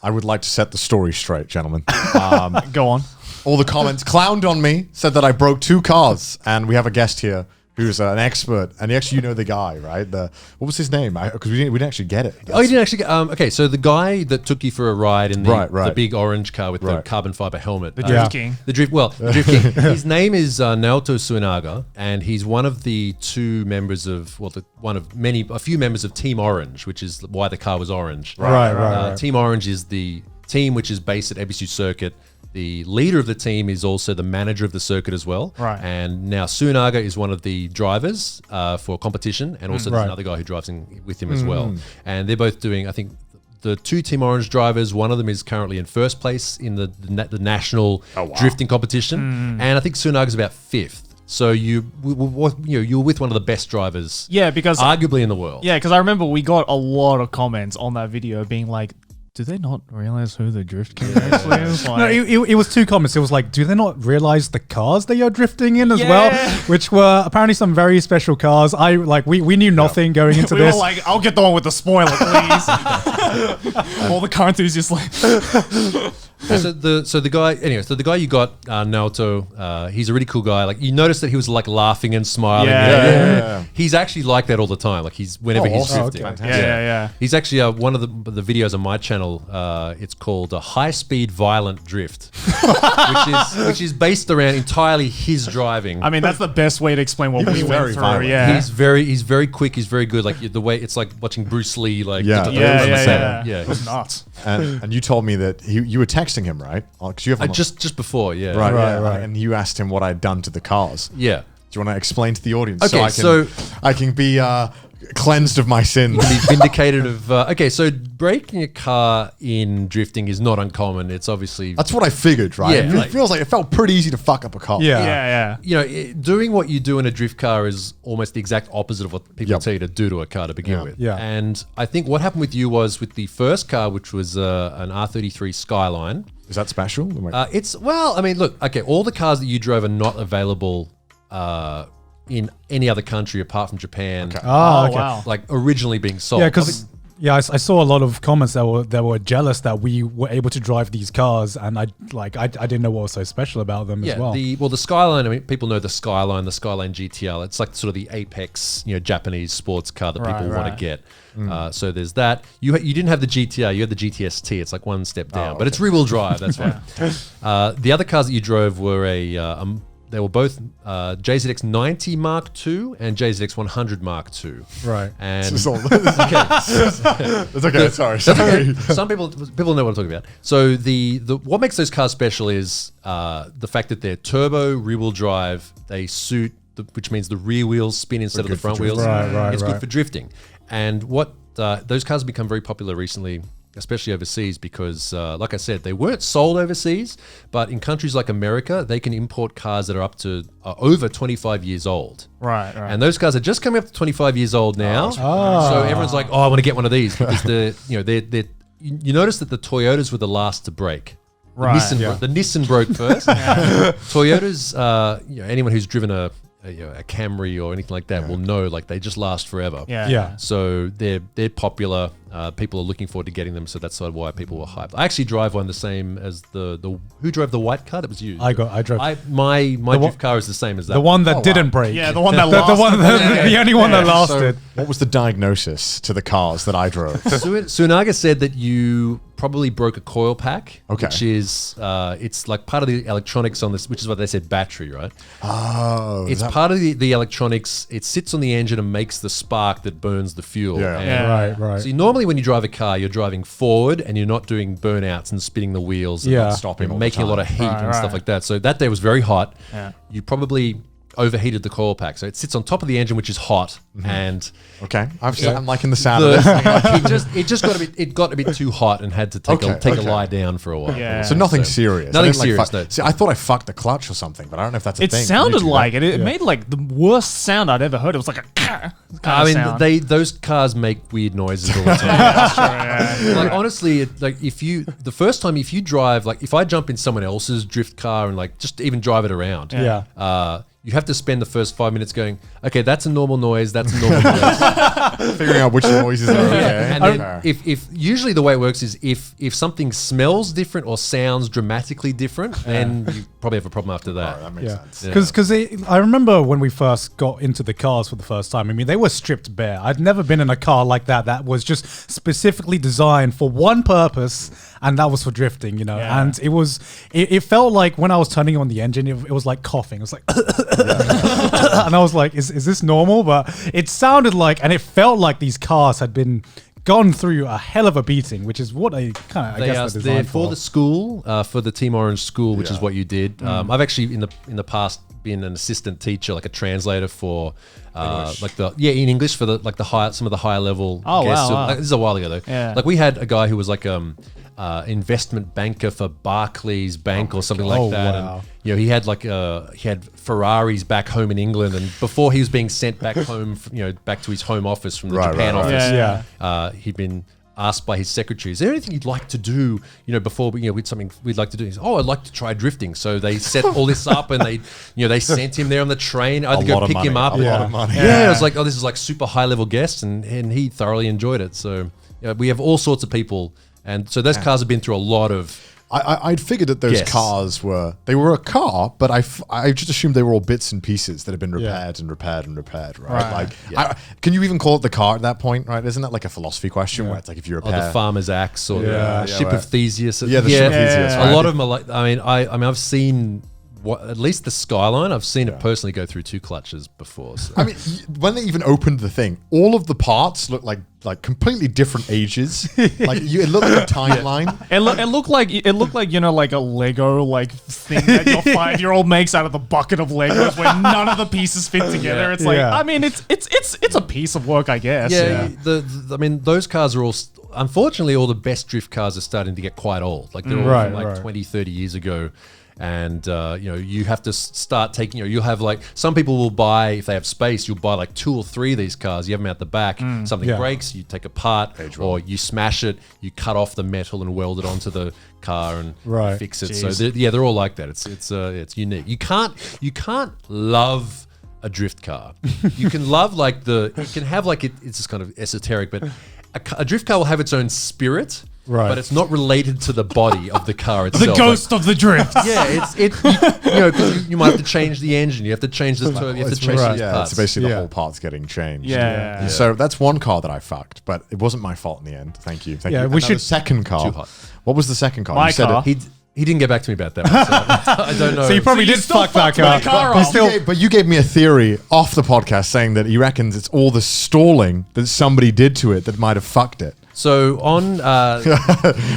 I would like to set the story straight, gentlemen. Go on. All the comments clowned on me, said that I broke 2 cars, and we have a guest here who's an expert, and actually, you know the guy, right? What was his name? Because we didn't actually get it. Oh, you didn't actually get. Okay, so the guy that took you for a ride in the big orange car with the carbon fiber helmet, The Drift King. The Drift King. His name is Naoto Suinaga, and he's one of the 2 members of a few members of Team Orange, which is why the car was orange. Right. Team Orange is the team which is based at Ebisu Circuit. The leader of the team is also the manager of the circuit as well. Right. And now Suinaga is one of the drivers for competition, and also there's another guy who drives with him as well. And they're both doing, I think, the 2 Team Orange drivers. One of them is currently in first place in the national drifting competition, and I think Suinaga's about 5th. So you're with one of the best drivers, because arguably in the world. Yeah, because I remember we got a lot of comments on that video being like, do they not realize who the Drift King actually is? Like, No, it was 2 comments. It was like, do they not realize the cars that you're drifting in as well? Which were apparently some very special cars. We knew nothing going into we this. were like, I'll get the one with the spoiler, please. All the car enthusiasts like. So the guy you got, Naoto, he's a really cool guy. Like, you notice that he was like laughing and smiling. Yeah. He's actually like that all the time. Like, whenever he's drifting. Okay. Yeah. He's actually one of the videos on my channel. It's called High Speed Violent Drift, which is based around entirely his driving. I mean, that's the best way to explain what we went through. violent. Yeah. He's very quick. He's very good. Like, the way it's like watching Bruce Lee. Like, Yeah. It was nuts. And you told me that you were texting him, right? Because you have just before, right. And you asked him what I'd done to the cars. Yeah. Do you want to explain to the audience Okay, I can be cleansed of my sins? Be vindicated of. So breaking a car in drifting is not uncommon. It's obviously That's what I figured, right? Yeah, it felt pretty easy to fuck up a car. Yeah. doing what you do in a drift car is almost the exact opposite of what people tell you to do to a car to begin with. Yeah. And I think what happened with you was with the first car, which was an R33 Skyline. Is that special? All the cars that you drove are not available in any other country apart from Japan. Okay. Wow. Like, originally being sold. Yeah, because I saw a lot of comments that were jealous that we were able to drive these cars, and I didn't know what was so special about them as well. The Skyline. I mean, people know the Skyline GTL. It's like sort of the apex, Japanese sports car that people want to get. So there's that. You didn't have the GTR. You had the GTST. It's like one step down, but it's rear-wheel drive. That's right. The other cars that you drove were they were both JZX 90 Mark II and JZX 100 Mark II. Right. And It's okay. Sorry. some people know what I'm talking about. So the what makes those cars special is the fact that they're turbo rear-wheel drive. They suit, which means the rear wheels spin instead of the front wheels. It's good for drifting. And what those cars have become very popular recently, especially overseas, because like I said, they weren't sold overseas, but in countries like America, they can import cars that are up to over 25 years old. Right. And those cars are just coming up to 25 years old now. So everyone's like, I want to get one of these, because you notice that the Toyotas were the last to break. Right. The Nissan broke first. Toyotas, anyone who's driven a Camry or anything like that will know, like, they just last forever. Yeah. So they're popular. People are looking forward to getting them, so that's sort of why people were hyped. I actually drive one the same as the who drove the white car? That was you. I drove. My drift car is the same as that. The one that didn't break. Yeah, the one that lasted. The only one that lasted. So what was the diagnosis to the cars that I drove? Suinaga said that you probably broke a coil pack, Okay. which is it's like part of the electronics on this, which is what they said battery, right? Oh, It's part of the electronics. It sits on the engine and makes the spark that burns the fuel. Yeah. And Right. So normally when you drive a car, you're driving forward and you're not doing burnouts and spinning the wheels and Yeah. not Stopping all the making a lot of heat Right, and stuff like that. So that day was very hot. Yeah. You probably overheated the coil pack. So it sits on top of the engine, which is hot. And okay. I'm liking the sound of this. it got a bit too hot and had to take a lie down for a while. Yeah. So nothing serious. Nothing I didn't, serious, no. See, I thought I fucked the clutch or something, but I don't know if that's a It thing. sounded Can you do like that? it. It made like the worst sound I'd ever heard. It was like a kind of sound. Those cars make weird noises all the time. Like, honestly, if you drive, like, if I jump in someone else's drift car and, like, just even drive it around, you have to spend the first 5 minutes going, okay, that's a normal noise, that's a normal noise. Figuring out which noises are okay. And then if usually the way it works is if something smells different or sounds dramatically different, then you probably have a problem after that. That makes sense. Because I remember when we first got into the cars for the first time. I mean, they were stripped bare. I'd never been in a car like that was just specifically designed for one purpose, and that was for drifting. And it felt like when I was turning on the engine, it was like coughing. It was like, and I was like, is this normal? But it sounded like, and it felt like these cars had been gone through a hell of a beating, which is what I guess they're designed for the school, for the Team Orange school, which is what you did. I've actually in the past been an assistant teacher, like a translator for in English for some of the higher level guests. Wow. This is a while ago though. Yeah. Like we had a guy who was like investment banker for Barclays Bank or something like that. Wow. And he had Ferraris back home in England, and before he was being sent back home, back to his home office from the Japan office, he'd been asked by his secretary, "Is there anything you'd like to do? Before with something we'd like to do." He said, "Oh, I'd like to try drifting." So they set all this up, and they sent him there on the train. I had to go pick him up. A lot of money. Yeah, it was like, oh, this is like super high level guests, and he thoroughly enjoyed it. So we have all sorts of people, and so those cars have been through a lot of. I'd figured that those cars were a car, but I just assumed they were all bits and pieces that had been repaired and repaired and repaired, right? Can you even call it the car at that point, right? Isn't that like a philosophy question where it's like if you repair the farmer's axe or the ship of Theseus? Yeah, the ship of Theseus. Right? A lot of them are like. I mean, I've seen. At least the Skyline, I've seen it personally go through 2 clutches before. So. I mean, when they even opened the thing, all of the parts look like completely different ages. It looked like a timeline. It looked like like a Lego thing that your 5-year-old makes out of the bucket of Legos where none of the pieces fit together. It's like I mean it's a piece of work, I guess. Yeah. I mean those cars are all. Unfortunately, all the best drift cars are starting to get quite old. Like they're all from 20, 30 years ago. And you have to start taking. You'll have some people will buy, if they have space, you'll buy 2 or 3 of these cars. You have them out the back. Something breaks, you take apart, or you smash it. You cut off the metal and weld it onto the car and fix it. Jeez. So they're all like that. It's unique. You can't love a drift car. You can love you can have it's just kind of esoteric, but a drift car will have its own spirit. Right. But it's not related to the body of the car itself. The ghost of the drift. Yeah, you might have to change the engine. You have to change the turbo. You have to change these parts. It's basically the whole part's getting changed. Yeah. So that's one car that I fucked, but it wasn't my fault in the end. Thank you. Yeah, we should. Second car. Too hot. What was the second car? My You said car. He didn't get back to me about that one, so I don't know. So you probably So you did still fuck that fucked my car. car But you gave me a theory off the podcast saying that he reckons it's all the stalling that somebody did to it that might have fucked it. So on,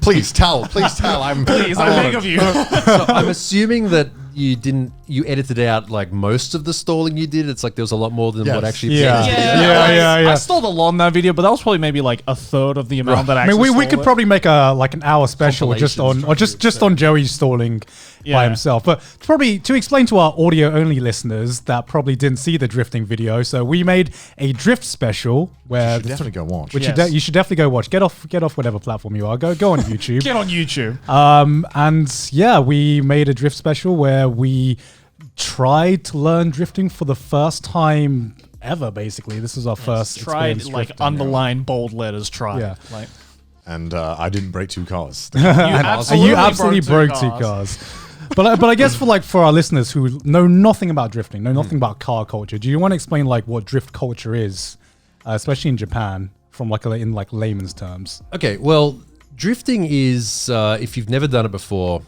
Please tell. I'm Please, I beg of you. so I'm assuming that you edited out most of the stalling you did. It's like there was a lot more than what Yes. actually. Yeah. I stole the lot in that video, but that was probably maybe a third of the amount that I I actually mean, we could stole it. probably make an hour special just on on Joey stalling by himself. But probably to explain to our audio only listeners that probably didn't see the drifting video, so we made a drift special where You should definitely go watch. which Yes. you should definitely go watch. Get off whatever platform you are. Go on YouTube. Get on YouTube. And yeah, we made a drift special where we tried to learn drifting for the first time ever. Basically, this was our first Tried experience drifting. underline bold letters. Tried. Yeah. And I didn't break 2 cars. You absolutely broke 2 cars. But I guess for our listeners who know nothing about drifting, know nothing about car culture, do you want to explain what drift culture is, especially in Japan, from in layman's terms? Okay, well, drifting is if you've never done it before,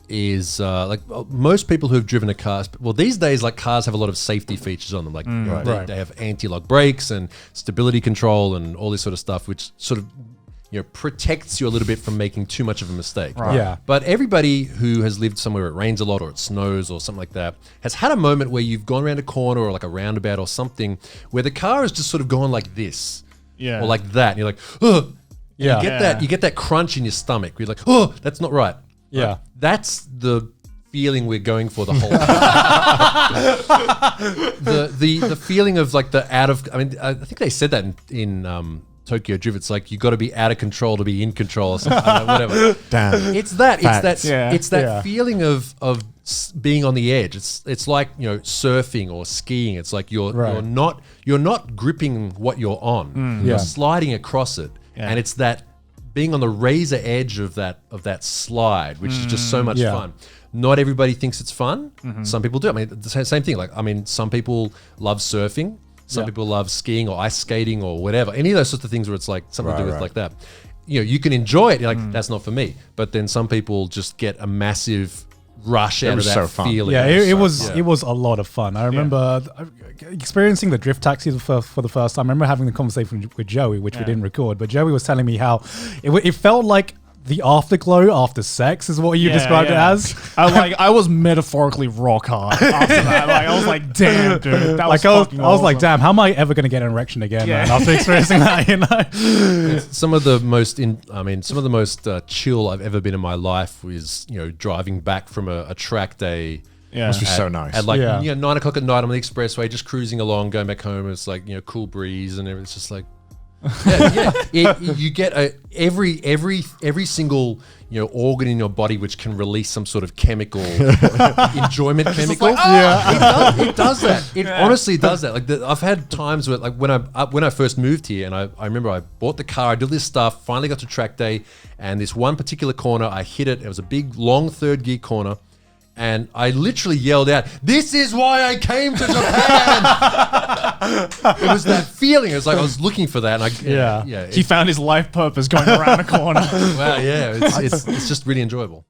is most people who have driven a car. Well, these days, cars have a lot of safety features on them. They have anti-lock brakes and stability control and all this sort of stuff, which sort of protects you a little bit from making too much of a mistake. Right. Yeah. But everybody who has lived somewhere where it rains a lot or it snows or something like that has had a moment where you've gone around a corner or a roundabout or something where the car has just sort of gone like this. Yeah. Or like that. And you're like, oh. Yeah. You get that crunch in your stomach. You're like, oh, that's not right. Yeah. Like, that's the feeling we're going for the whole the feeling of the out of. I mean, I think they said that in Tokyo Drift. It's like you got to be out of control to be in control or something. I don't know, whatever. Damn. It's that. Facts. It's that feeling of being on the edge. It's like surfing or skiing. It's like you're not gripping what you're on. You're sliding across it, and it's that being on the razor edge of that slide, which is just so much fun. Not everybody thinks it's fun. Some people do. I mean, the same thing. Like, I mean, some people love surfing. Some people love skiing or ice skating or whatever. Any of those sorts of things where it's like something to do with like that. You can enjoy it. You're like, that's not for me. But then some people just get a massive rush out of that feeling. Yeah, it was a lot of fun. I remember experiencing the drift taxi for the first time. I remember having the conversation with Joey, which we didn't record, but Joey was telling me how it felt like the afterglow after sex is what you described it as. I was metaphorically rock hard after that. Like, I was like, damn, dude, that was fucking I was like, damn, how am I ever going to get an erection again, man, after experiencing that, Some of the most chill I've ever been in my life was, driving back from a track day. Yeah. Must be so nice. At 9 o'clock at night on the expressway, just cruising along, going back home. It's like, cool breeze and everything. It's just like, you get every single organ in your body which can release some sort of chemical enjoyment chemical. Like, it does that. It honestly does that. Like I've had times where, like when I first moved here, and I remember I bought the car, I did this stuff, finally got to track day, and this one particular corner I hit it. It was a big long third gear corner. And I literally yelled out, "This is why I came to Japan!" It was that feeling. It was like I was looking for that. And he found his life purpose going around a corner. Wow, yeah, it's just really enjoyable.